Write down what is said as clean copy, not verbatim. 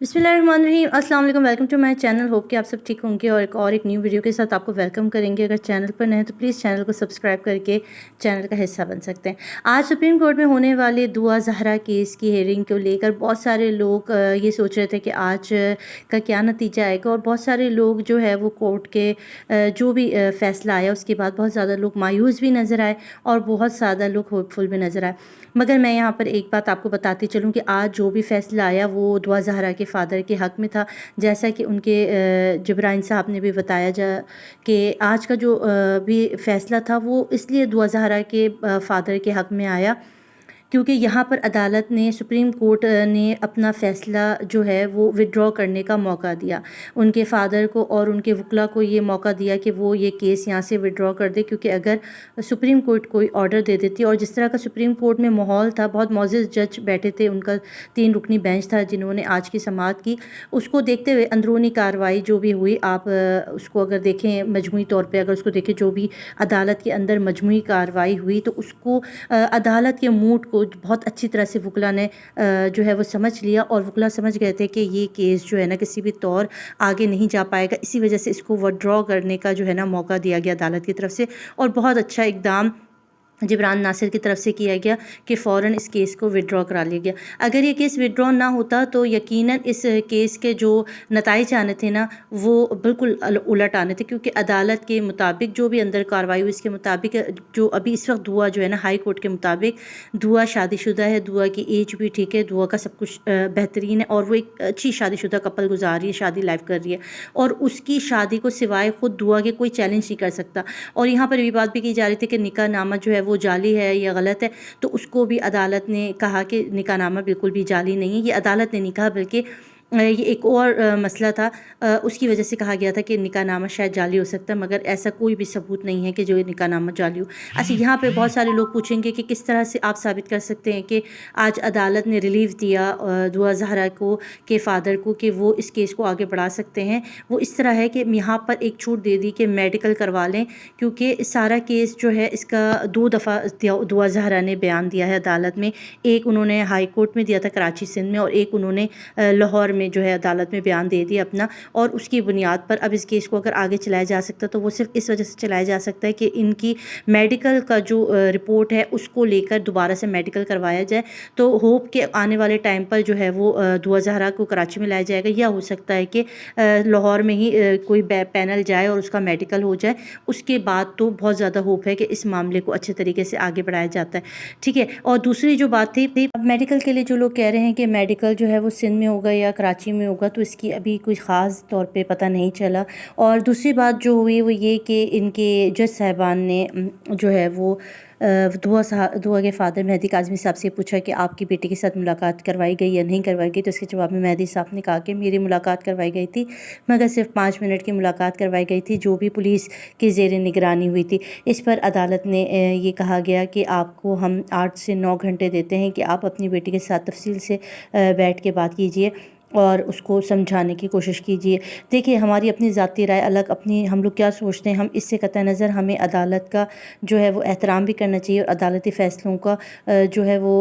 बिस्मिल्लाहिर्रहमानिर्रहीम। अस्सलाम वालेकुम। Welcome to my channel. Hope कि आप सब ठीक होंगे और एक न्यू वीडियो के साथ आपको वेलकम करेंगे। अगर चैनल पर नए हैं तो प्लीज़ चैनल को सब्सक्राइब करके चैनल का हिस्सा बन सकते हैं। आज सुप्रीम कोर्ट में होने वाले दुआ ज़हरा केस की हेयरिंग को लेकर बहुत सारे लोग ये सोच रहे थे कि आज का क्या नतीजा आएगा, और बहुत सारे लोग जो है वो कोर्ट के जो भी फ़ैसला आया उसके बाद बहुत ज़्यादा लोग मायूस भी नज़र आए और बहुत ज़्यादा लोग होपफुल भी नज़र आए। मगर मैं यहाँ पर एक बात आपको बताती चलूँ कि आज जो भी फ़ैसला आया वो दुआ ज़हरा के फ़ादर के हक़ में था। जैसा कि उनके जिब्राइन साहब ने भी बताया कि आज का जो भी फ़ैसला था वो इसलिए दुआ ज़हरा के फ़ादर के हक़ में आया क्योंकि यहाँ पर अदालत ने, सुप्रीम कोर्ट ने अपना फ़ैसला जो है वो विथड्रॉ करने का मौका दिया उनके फ़ादर को, और उनके वकील को ये मौका दिया कि वो ये केस यहाँ से विथड्रॉ कर दे। क्योंकि अगर सुप्रीम कोर्ट कोई ऑर्डर दे देती, और जिस तरह का सुप्रीम कोर्ट में माहौल था, बहुत मोअज़्ज़ज़ जज बैठे थे, उनका 3 रुकनी बेंच था जिन्होंने आज की समाअत की, उसको देखते हुए अंदरूनी कार्रवाई जो भी हुई, आप उसको अगर देखें मजमूई तौर पे, अगर उसको देखें जो भी अदालत के अंदर मजमूई कार्रवाई हुई, तो उसको अदालत के मूड को बहुत अच्छी तरह से वकील ने जो है वो समझ लिया, और वकील समझ गए थे कि ये केस जो है ना किसी भी तौर आगे नहीं जा पाएगा। इसी वजह से इसको विथड्रॉ करने का जो है ना मौका दिया गया अदालत की तरफ से, और बहुत अच्छा इक़दाम जिब्रान नासिर की तरफ से किया गया कि फ़ौरन इस केस को विथड्रॉ करा लिया गया। अगर ये केस विथड्रॉ ना होता तो यकीनन इस केस के जो नताइज आने थे ना वो बिल्कुल उलट आने थे, क्योंकि अदालत के मुताबिक जो भी अंदर कार्रवाई हुई इसके मुताबिक जो अभी इस वक्त दुआ जो है ना हाई कोर्ट के मुताबिक दुआ शादीशुदा है, दुआ की एज भी ठीक है, दुआ का सब कुछ बेहतरीन है, और वो एक अच्छी शादीशुदा कपल गुजार रही है, शादी लाइफ कर रही है, और उसकी शादी को सिवाय ख़ुद दुआ के कोई चैलेंज नहीं कर सकता। और यहाँ पर ये बात भी की जा रही थी कि निकाह नामा जो है वो जाली है या गलत है, तो उसको भी अदालत ने कहा कि निकाहनामा बिल्कुल भी जाली नहीं है। ये अदालत ने नहीं कहा, बल्कि ये एक और मसला था, उसकी वजह से कहा गया था कि निकाहनामा शायद जाली हो सकता है, मगर ऐसा कोई भी सबूत नहीं है कि जो ये निकाहनामा जाली हो। अच्छा, यहाँ पे बहुत सारे लोग पूछेंगे कि किस तरह से आप साबित कर सकते हैं कि आज अदालत ने रिलीफ दिया दुआ ज़हरा को के फ़ादर को कि वो इस केस को आगे बढ़ा सकते हैं। वो इस तरह है कि यहाँ पर एक छूट दे दी कि मेडिकल करवा लें, क्योंकि सारा केस जो है इसका 2 दफ़ा दुआ ज़हरा ने बयान दिया है अदालत में। एक उन्होंने हाई कोर्ट में दिया था कराची सिंध में, और एक उन्होंने लाहौर में जो है अदालत में बयान दे दिया अपना, और उसकी बुनियाद पर अब इस केस को अगर आगे चलाया जा सकता तो वो सिर्फ इस वजह से चलाया जा सकता है कि इनकी मेडिकल का जो रिपोर्ट है उसको लेकर दोबारा से मेडिकल करवाया जाए। तो होप के आने वाले टाइम पर जो है वो दुआ ज़हरा को कराची में लाया जाएगा, या हो सकता है कि लाहौर में ही कोई पैनल जाए और उसका मेडिकल हो जाए। उसके बाद तो बहुत ज़्यादा होप है कि इस मामले को अच्छे तरीके से आगे बढ़ाया जाता है। ठीक है, और दूसरी जो बात थी मेडिकल के लिए, जो लोग कह रहे हैं कि मेडिकल जो है वो सिंध में होगा या कराची में होगा, तो इसकी अभी कोई ख़ास तौर पे पता नहीं चला। और दूसरी बात जो हुई वो ये कि इनके जज साहिबान ने जो है वो दुआ के फ़ादर मेहदी काज़मी साहब से पूछा कि आपकी बेटी के साथ मुलाकात करवाई गई या नहीं करवाई गई, तो इसके जवाब में मेहदी साहब ने कहा कि मेरी मुलाकात करवाई गई थी, मगर सिर्फ 5 मिनट की मुलाकात करवाई गई थी जो भी पुलिस की ज़ेर निगरानी हुई थी। इस पर अदालत ने ये कहा गया कि आपको हम 8 से 9 घंटे देते हैं कि आप अपनी बेटी के साथ तफसील से बैठ के बात कीजिए और उसको समझाने की कोशिश कीजिए। देखिए, हमारी अपनी ज़ाती राय अलग, अपनी हम लोग क्या सोचते हैं, हम इससे कतई नज़र हमें अदालत का जो है वो एहतराम भी करना चाहिए, और अदालती फ़ैसलों का जो है वो